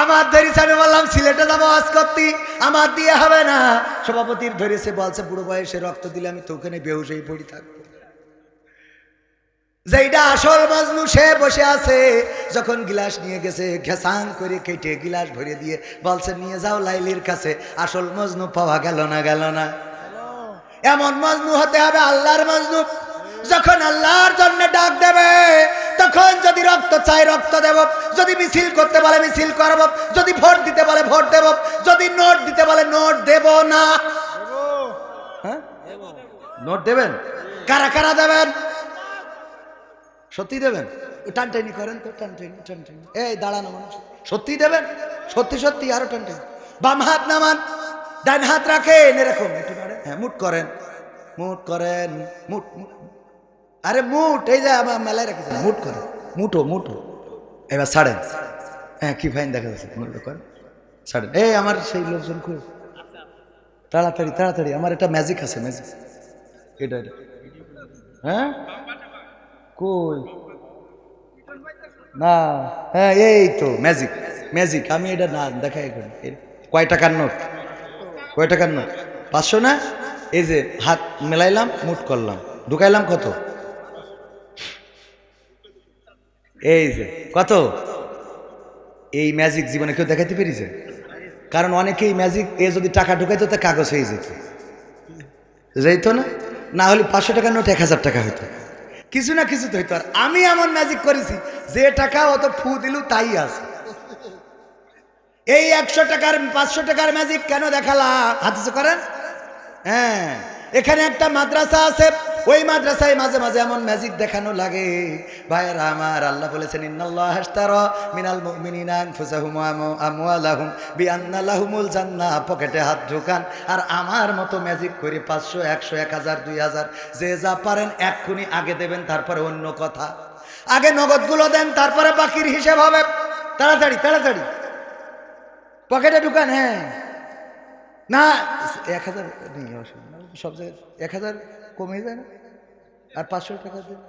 আমার ধরেছে, আমি বললাম সিলেটে যাবো আজ করতে, আমার দিয়ে হবে না। সভাপতির ধরেছে, বলছে বুড়ো বয়সে রক্ত দিলে আমি তো ওখানে বেহুশ হয়ে পড়ি থাকবো। যেইটা আসল মজনু সে বসে আছে, যখন গিলাস নিয়ে গেছে, ঘেসাং করে কেটে গিলাস ভরে দিয়ে বলছে নিয়ে যাও লাইলির কাছে। আসল মজনু পাওয়া গেল না, গেল না। এমন মজনু হতে হবে আল্লাহর মজনু, যখন আল্লাহর জন্য ডাক দেবে, তখন যদি রক্ত চাই রক্ত দেব, যদি মিছিল করতে বলে মিছিল করব, যদি ভোট দিতে বলে ভোট দেব, যদি নোট দিতে বলে নোট দেব না। হ্যাঁ, নোট দেবেন? কারা কারা দেবেন? সত্যি দেবেন? টানটানি করেন তো, টানটানি টানটানি, এই দাঁড়ানো মানুষ, সত্যি দেবেন? সত্যি সত্যি, আরো টানটানি। বাম হাত নামান, ডান হাত রাখেন এরকম, হ্যাঁ মুট করেন, মুট করেন, মুট, আরে মুট, এই যে আমার মেলায় রেখেছে, মুট করেন, মুটো মুটো। এবার ছাড়েন, হ্যাঁ কি ফাইন দেখা যাচ্ছে, মুটো করেন, ছাড়েন। এই আমার সেই লোকজন খুব তাড়াতাড়ি তাড়াতাড়ি, আমার এটা ম্যাজিক আছে, ম্যাজিক এটা এটা। হ্যাঁ কই না, হ্যাঁ এই তো ম্যাজিক, ম্যাজিক। আমি এটা না দেখাই করি। কয় টাকার নোট? কয় টাকার নোট? 500 না? এই যে হাত মেলাইলাম, মুট করলাম, ঢুকাইলাম, কত? এই যে কত? এই ম্যাজিক জীবনে কেউ দেখাইতে পেরেছে? কারণ অনেকেই ম্যাজিক এ যদি টাকা ঢুকাইতো তা কাগজ হয়ে যেত, যাইতো না? না হলে 500 টাকার নোট 1000 টাকা হইতো, কিছু না কিছু তো হইতো। আর আমি এমন ম্যাজিক করেছি, যে টাকা অত ফু দিলু তাই আছে। এই 100 টাকার 500 টাকার ম্যাজিক কেন দেখালাম? হাতে করেন। হ্যাঁ, এখানে একটা মাদ্রাসা আছে, ওই মাদ্রাসায় মাঝে মাঝে এমন ম্যাজিক দেখানো লাগে। ভাইরা আমার, আল্লাহ বলেছেন ইন্নাল্লাহ আশতারা মিনাল মুমিনিনা আনফুসাহুম ওয়া আমওয়ালাহুম বিআন্না লাহুমুল জান্নাহ। পকেটে হাত ঢোকান আর আমার মতো ম্যাজিক করে 500, 100, 1000, 2000 যে যা পারেন এক্ষুনি আগে দেবেন, তারপরে অন্য কথা। আগে নগদগুলো দেন, তারপরে বাকির হিসাব হবে। তাড়াতাড়ি তাড়াতাড়ি পকেটে ঢুকান। হ্যাঁ না, 1000 নেই, সব জায়গায় 1000 কমে যায় না, আর 500 টাকা দেন।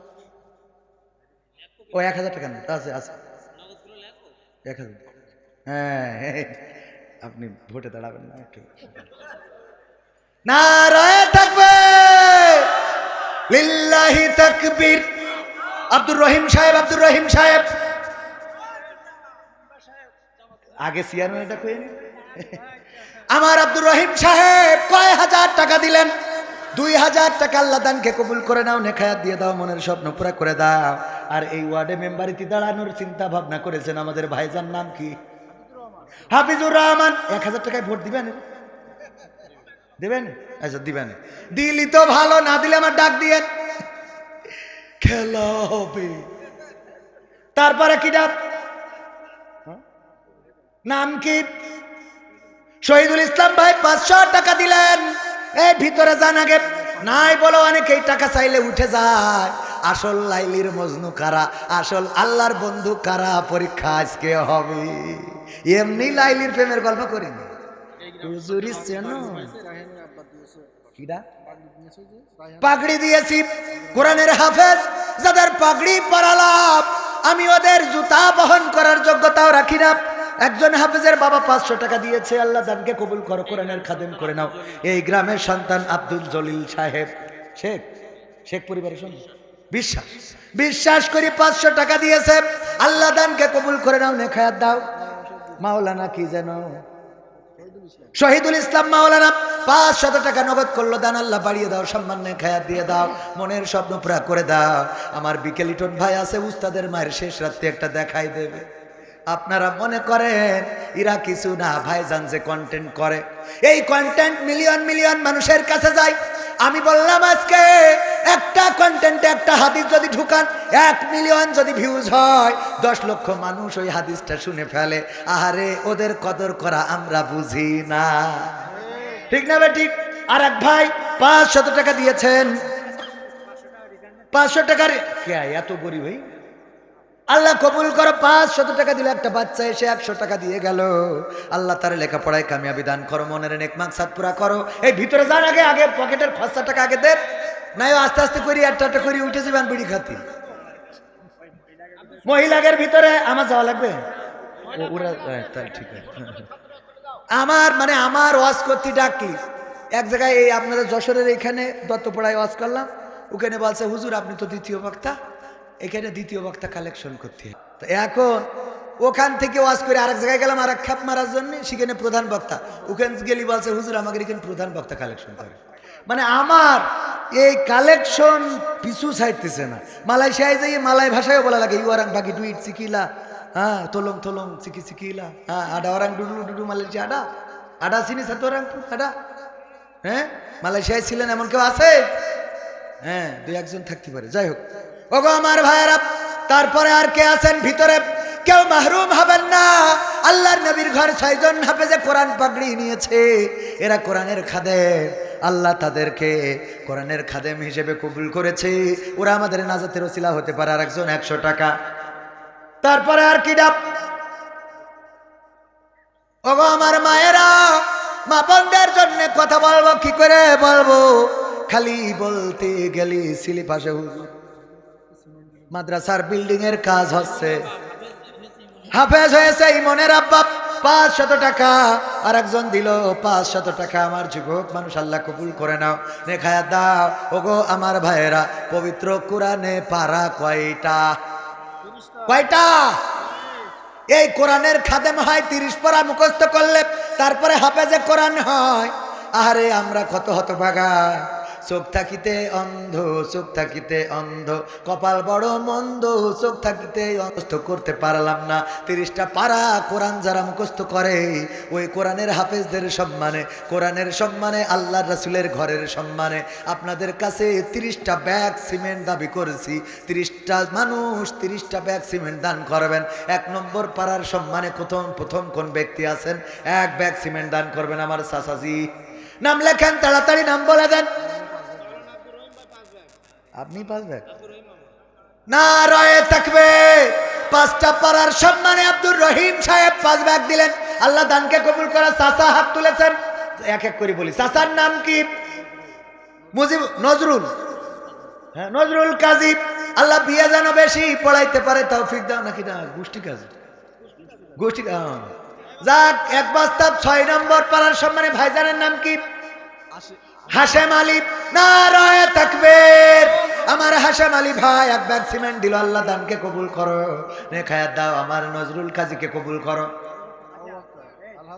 ও 1000 টাকা নেই, আছে আছে 1000। হ্যাঁ, আপনি ভোটে দাঁড়াবেন না একটু? না রয়ে থাকবে। লিল্লাহি তাকবীর। আব্দুর রহিম সাহেব, আব্দুর রহিম সাহেব আগে চেয়ারম্যান এটা কইেন। আমার আব্দুর রহিম সাহেব কয় হাজার টাকা দিলেন? 2000 টাকা। আল্লাহ দানকে কবুল করে নাও, নেখায়াত দিয়ে দাও, মনের স্বপ্ন পুরা করে দাও। আর এই ওয়ার্ডে মেম্বারিতে দাঁড়ানোর চিন্তা ভাবনা করেছেন আমাদের ভাইজান, নাম কি? হাফিজুর রহমান। 1000 টাকায় ভোট দিবেন? দিবেন? আচ্ছা দিবেন। দিলি তো ভালো, না দিলে আমার ডাক দিয়েন, খেলা হবে। তারপরে কি ডাক? নাম কি? শহীদুল ইসলাম ভাই 500 টাকা দিলেন। এই ভিতরে যান আগে। নাই বলো, অনেকেই টাকা চাইলে উঠে যায়। আসল লাইলির মজনু কারা, আসল আল্লাহর বন্ধু কারা, পরীক্ষা আজকে হবে। এমনি লাইলির প্রেমের গল্প করিনি। পাগড়ি দিয়েছি, কোরআনের হাফেজ যাদের পাগড়ি পরালাম, আমি ওদের জুতা বহন করার যোগ্যতাও রাখি না। একজন হাফেজের বাবা 500 টাকা দিয়েছে। আল্লাহ দানকে কবুল করো, কোরআনের খাদেম করে নাও। এই গ্রামের সন্তান আব্দুল জলিল সাহেব, শেখ শেখ পরিবারের সন্তান, বিশ্বাস করি 500 টাকা দিয়েছে। আল্লাহ দানকে কবুল করে নাও, নেখায়াত দাও। মাওলানা কি যেন, শহীদুল ইসলাম মাওলানা 500 টাকা নগদ করলো দান। আল্লাহ বাড়িয়ে দাও, সম্মান নেখায়াত দিয়ে দাও, মনের স্বপ্ন পুরা করে দাও। আমার বিকেলিটন ভাই আছে, উস্তাদের মায়ের শেষ রাত্রে একটা দেখাই দেবে। আপনারা মনে করেন এরা কিছু না, ভাইজান যে কন্টেন্ট করে, এই কন্টেন্ট মিলিয়ন মিলিয়ন মানুষের কাছে যায়। আমি বললাম আজকে একটা কন্টেন্টে একটা হাদিস যদি ঢুকান, 1 মিলিয়ন যদি ভিউজ হয়, 10 লক্ষ মানুষ ওই হাদিসটা শুনে ফেলে। আহারে, ওদের কদর করা আমরা বুঝি না, ঠিক না ঠিক? আর এক ভাই 500 টাকা দিয়েছেন। 500 টাকার কে এত গরিব ভাই? আল্লাহ কবুল করো। 500 টাকা দিলে একটা বাচ্চা এসে 100 টাকা দিয়ে গেল। আল্লাহ তার লেখাপড়ায় কামিয়াবি দান করো, মনের নেক মাকসাদ পুরা করো। এই ভিতরে যান আগে, আগে পকেটের খরচা টাকা আগে দেন, নাই আস্তে আস্তে করি একটা করে উঠে যাবেন বিড়ি খাতি। মহিলাদের ভিতরে আমার যাওয়া লাগবে, ওরা ঠিক আছে। আমার ওয়াজ করতে ডাকি এক জায়গায়, এই আপনাদের যশোরের এখানে দত্তপাড়ায় ওয়াজ করলাম। ওখানে বলছে, হুজুর আপনি তো দ্বিতীয় বক্তা, এখানে দ্বিতীয় বক্তা কালেকশন করতে হয়। তো এখন ওখান থেকে ওয়াজ করে আরেক জায়গায় গেলাম আরেক খাপ মারার জন্য, সেখানে প্রধান বক্তা। ওখানে গেলি বলছে, হুজুর আমাকে এখানে প্রধান বক্তা কালেকশন করে। মানে আমার এই কালেকশন পিছু ছাড়তেছে না। মালয়েশিয়ায় যাই মালাই ভাষায় বলা লাগে, ইউরাং বাকি ডুইট চিকিলা, হ্যাঁ তোলং তোলং চিকি চিকিলা, হ্যাঁ আডা ওরাং ডুডু ডুডু মালয়েশিয়া আডা আডা চিনি সাথে ওরাং আডা। হ্যাঁ মালয়েশিয়ায় ছিলেন এমন কেউ আছে? হ্যাঁ 2-1 থাকতে পারে। যাই হোক, ওগো আমার ভাইয়েরা, তারপরে আর কে আছেন ভিতরে? কেউ মাহরুম হবেন না। আল্লাহর নবীর ঘর 6 জন হাফেজে কোরআন পাগড়ি নিয়েছে। এরা কোরআনের খাদেম, আল্লাহ তাদেরকে কোরআনের খাদেম হিসেবে কবুল করেছে। ওরা আমাদের নাজাতের ওসিলা হতে পারে। আর একজন 100 টাকা। তারপরে আর কি ডাব? ওগো আমার মায়েরা, মা বোনদের জন্য কথা বলবো, কি করে বলবো? খালি বলতে গেলি সিলি পাশে হুজুর মাদ্রাসার বিল্ডিং এর কাজ হচ্ছে, হাফেজ হয়েছে ইমনের আব্বা 500 টাকা। আর একজন দিল 500 টাকা। আমার যুবক মানুষ, আল্লাহ কবুল করে নাও, নেখায়া দাও। ওগো আমার ভাইয়েরা, পবিত্র কোরআনে পারা কয়টা? কয়টা? এই কোরআনের খাদেম হয় 30 পারা মুখস্থ করলে, তারপরে হাফেজে কোরআন হয়। আরে আমরা কত হতভাগা, চোখ থাকিতে অন্ধ, চোখ থাকিতে অন্ধ, কপাল বড় মন্দ, চোখ থাকিতে মুখস্থ করতে পারলাম না। 30টা পারা কোরআন যারা মুখস্থ করে, ওই কোরআনের হাফেজদের সম্মানে, কোরআনের সম্মানে, আল্লাহর রাসূলের ঘরের সম্মানে আপনাদের কাছে 30টা ব্যাগ সিমেন্ট দাবি করেছি। 30টা মানুষ 30টা ব্যাগ সিমেন্ট দান করবেন। 1 নম্বর পাড়ার সম্মানে প্রথম কোন ব্যক্তি আছেন? 1 ব্যাগ সিমেন্ট দান করবেন। আমার চাচাজি নাম লেখেন, তাড়াতাড়ি নাম বলে দেন। আপনি 5 ব্যাগ না রয়ে থাকবে। 5টা পাড়ার সম্মানে আব্দুর রহিম সাহেব 5 ব্যাগ দিলেন। আল্লাহ দানকে কবুল করা। চাচা হাত তুলেছেন, এক এক করে বলি। চাচার নাম কি? মুজিব নজরুল, হ্যাঁ নজরুল কাজী। আল্লাহ বিয়ে যেন বেশি পড়াইতে পারে, তৌফিক দাও। নাকি না গোষ্ঠী কাজ, গোষ্ঠী যাক। 1 বাস্তব 6 নম্বর পাড়ার সম্মানে ভাইজানের নাম কি? হাশেম আলী নারায়ে তাকবীর। আমার হাশেম আলী ভাই এক ব্যাগ সিমেন্ট দিল, আল্লাহ দানকে কবুল করো, নেখায়াত দাও। আমার নজরুল কাজীকে কবুল করো।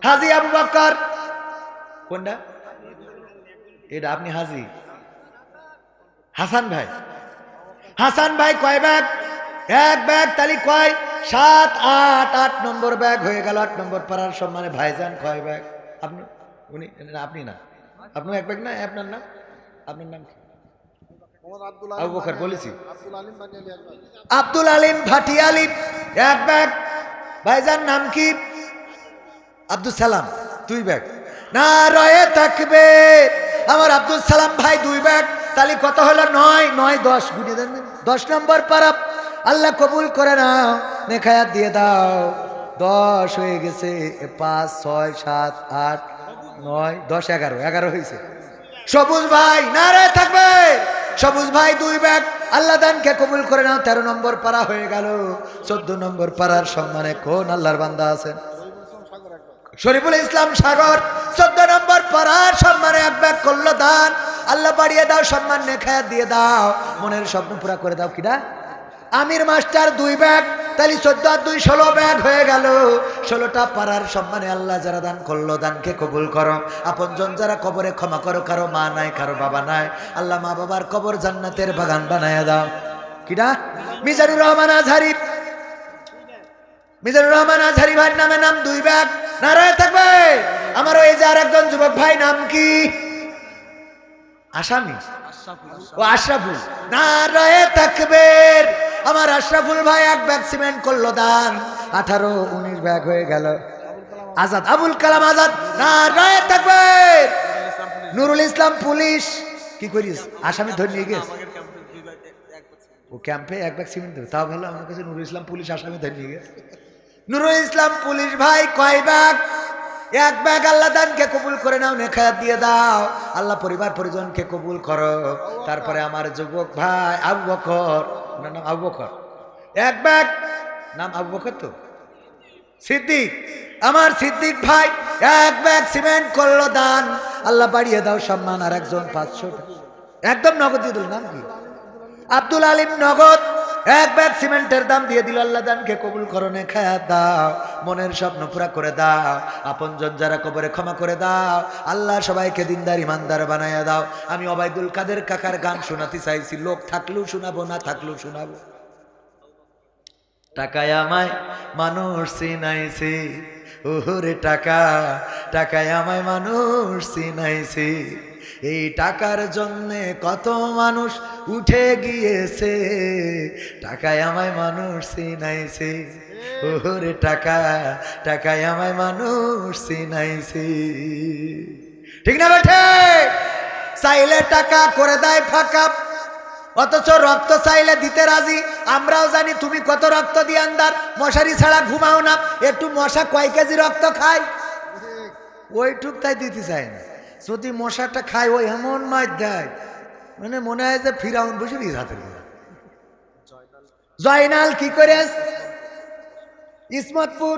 হাজী আবু বকর, কোনটা এটা? আপনি হাজী হাসান ভাই। হাসান ভাই কয় ব্যাগ? এক ব্যাগ। তালি কয়? 7, 8, 8 নম্বর ব্যাগ হয়ে গেল। 8 নম্বর পাড়ার সম্মানে ভাইজান কয় ব্যাগ? আপনি, উনি, আপনি না, আপনি এক ব্যাগ না? আপনার নাম, আপনার নাম কি? আবু বকর বলেছি। আব্দুল আলিম ভাটিয়ালি এক ব্যাগ। ভাইজান নাম কি? আব্দুল সালাম 2 ব্যাগ। নারায়ে তাকবীর। আমার আব্দুল সালাম ভাই 2 ব্যাগ। তালি কত হলো? 9, 9, 10 গুনে দেন। 10 নম্বর পারা। আল্লাহ কবুল করে নাও, নেখায়াত দিয়ে দাও। 10 হয়ে গেছে। 5, 6, 7, 8, 9, 10, 11, 11 হয়েছে। সবুজ ভাই নারায়ে তাকবীর। সবুজ ভাই 2 ব্যাগ। আল্লাহ দানকে কবুল করে নাও। 13 নম্বর পারা হয়ে গেল। 14 নম্বর পারার সম্মানে কোন আল্লাহর বান্দা আছেন? শরীফুল ইসলাম সাগর 14 নম্বর পারার সম্মানে এক ব্যাগ করলো দান। আল্লাহ বাড়িয়ে দাও, সম্মান নেখায়াত দিয়ে দাও, মনের স্বপ্ন পুরা করে দাও। কিনা? আমির মাস্টার 2 ব্যাগ। তাহলে 14 আর 2, 16 ব্যাগ হয়ে গেল। 16টা পারার সম্মানে আল্লাহ যারা দান করলো দানকে কবুল করো। আপনজন যারা কবরে ক্ষমা করো, কারো মা নাই, কারো বাবা নাই, আল্লাহ মা বাবার কবর জান্নাতের বাগান বানায়া দাও। কিনা? মিজানুর রহমান আজহারি, মিজানুর রহমান আজহারি ভাইয়ের নামে নাম 2 ব্যাগ। নারায়ে তাকবীর। আমার ওই যে আরেকজন যুবক ভাই নাম কি? আসামি, ও আশরাফুল। নারায়ে তাকবীর। আমার আশরাফুল ভাই এক ব্যাগ সিমেন্ট করলো দান। 18, 19 ব্যাগ হয়ে গেল। আজাদ, আবুল কালাম আজাদ। নারায়ে তাকবীর। নুরুল ইসলাম পুলিশ কি করিস? আসামি ধরে নিয়ে গেছে ও ক্যাম্পে, এক ব্যাগ সিমেন্ট দেবে। তাও ভালো, আমার কাছে নুরুল ইসলাম পুলিশ আসামি ধরে নিয়ে গেছে। নুরুল ইসলাম পুলিশ ভাই কয় ব্যাগ? এক ব্যাগ। আল্লাহ দানকে কবুল করে নাও, নেখায়াত দিয়ে দাও। আল্লাহ পরিবার পরিজনকে কবুল করো। তারপরে আমার যুবক ভাই আবু বকর, ওনার নাম আবু বকর, এক ব্যাগ। নাম আবু বকর তো? সিদ্দিক, আমার সিদ্দিক ভাই এক ব্যাগ সিমেন্ট করলো দান। আল্লাহ বাড়িয়ে দাও সম্মান। আর একজন 500 একদম নগদ দিয়ে দিল। নাম কি? আব্দুল আলিম নগদ এক ব্যাগ সিমেন্টের দাম দিয়ে দিল। আল্লাহ দানকে কবুল করো, নেখায়াত দাও, মনের স্বপ্ন পুরা করে দাও। আপনজন যারা কবরে ক্ষমা করে দাও। আল্লাহ সবাইকে দিনদার ইমানদার বানায়া দাও। আমি ওবায়দুল কাদের কাকার গান শোনাতে চাইছি, লোক থাকলেও শোনাবো, না থাকলেও শোনাবো। টাকায় আমায় মানুষ চিনাইছে, ওরে টাকা, টাকায় আমায় মানুষ চিনাইছে। এই টাকার জন্যে কত মানুষ উঠে গিয়েছে, টাকায় আমায় মানুষ চিনাইছে, ওরে টাকা, টাকায় আমায় মানুষ চিনাইছে। ঠিক না বেঠে? চাইলে টাকা করে দেয় ফাঁকা, অথচ রক্ত চাইলে দিতে রাজি। আমরাও জানি তুমি কত রক্ত দিয়ে আন্দার, মশারি ছাড়া ঘুমাও না। একটু মশা কয় কেজি রক্ত খায়, ওইটুক তাই দিতে চায় না। যদি মশাটা খায়, ওই এমন মাছ দেয়, মানে মনে হয় যে ফিরাউন বসে দিস হাতের। জয়নাল কি করে? ইসমাতপুর,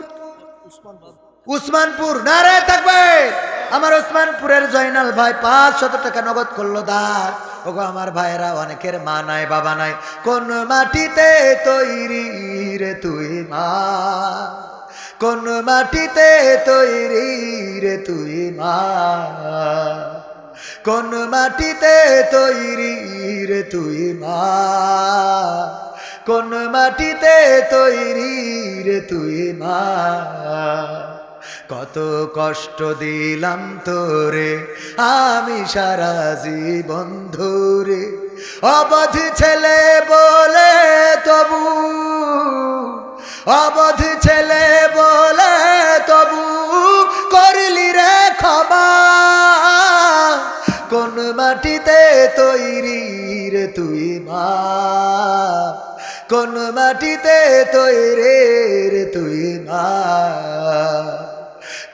উসমানপুর। নারায়ে তাকবীর। আমার উসমানপুরের জয়নাল ভাই 500 টাকা নগদ করলো দান। ওগো আমার ভাইরা, অনেকের মা নাই, বাবা নাই। কোন মাটিতে তৈরি রে তুই মা, কোন মাটিতে তৈরি রে তুই মা, কোন মাটিতে তৈরি রে তুই মা, কোন মাটিতে তৈরি রে তুই মা। কত কষ্ট দিলাম তোরে আমি সারা জীবন ধরে, অবধ ছেলে বলে তবু, অবধ ছেলে বলে তবু করলি রে ক্ষমা। কোন মাটিতে তৈরি রে তুই মা, কোন মাটিতে তৈরি রে তুই মা,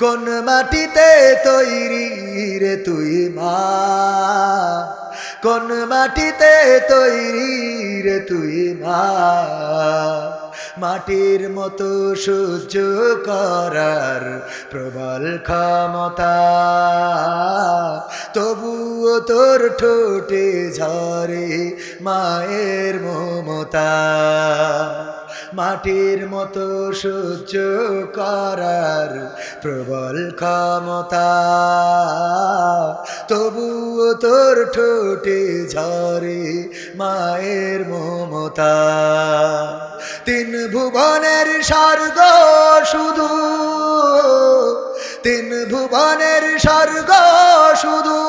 কোন মাটিতে তৈরি রে তুই মা, কোন মাটিতে তৈরি রে তুই মা। মাটির মতো সহ্য করার প্রবল ক্ষমতা, তবুও তোর ঠোঁটে ঝরে মায়ের মমতা। মাটির মতো সহ্য করার প্রবল ক্ষমতা, তবুও তোর ঠোঁটে ঝরে মায়ের মমতা। তিন ভুবনের স্বর্গ শুধু, তিন ভুবনের স্বর্গ শুধু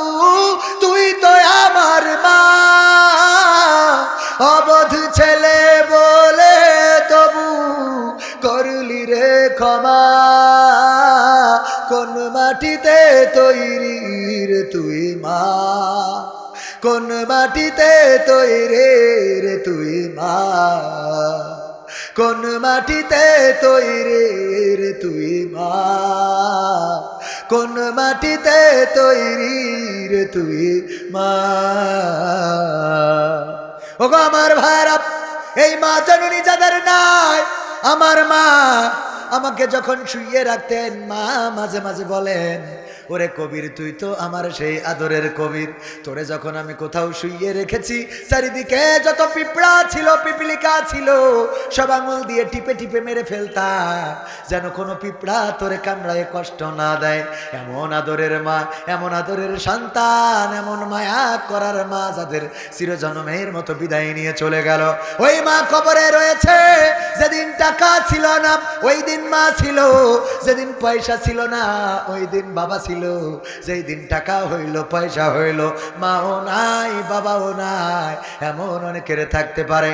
তুই তো আমার মা। অবধ ছেলে বলে তবু করলি রে ক্ষমা। কোন মাটিতে তৈরি রে তুই মা, কোন মাটিতে তৈরি রে তুই মা, কোন মাটিতে তৈরি রে তুই মা, কোন মাটিতে তৈরি রে তুই মা। ওগো আমার ভাইরা, এই মা জননী যাদের নাই, আমার মা আমাকে যখন শুইয়ে রাখতেন, মা মাঝে মাঝে বলেন, ওরে কবির তুই তো আমার সেই আদরের কবির, তোরে যখন আমি কোথাও শুইয়ে রেখেছি চারিদিকে যত পিঁপড়া ছিল পিপিলিকা ছিল সব আঙুল দিয়ে টিপে টিপে মেরে ফেলতাম, যেন কোনো পিঁপড়া তোরে কামড়ায় কষ্ট না দেয়। এমন আদরের মা, এমন আদরের সন্তান, এমন মায়া করার মা যাদের চিরজন্মের মতো বিদায় নিয়ে চলে গেল, ওই মা কবরে রয়েছে। যেদিন টাকা ছিল না ওই দিন মা ছিল, যেদিন পয়সা ছিল না ওই দিন বাবা ছিল, যেই দিন টাকা হইল পয়সা হইল মাও নাই বাবাও নাই, এমন অনেকের থাকতে পারে।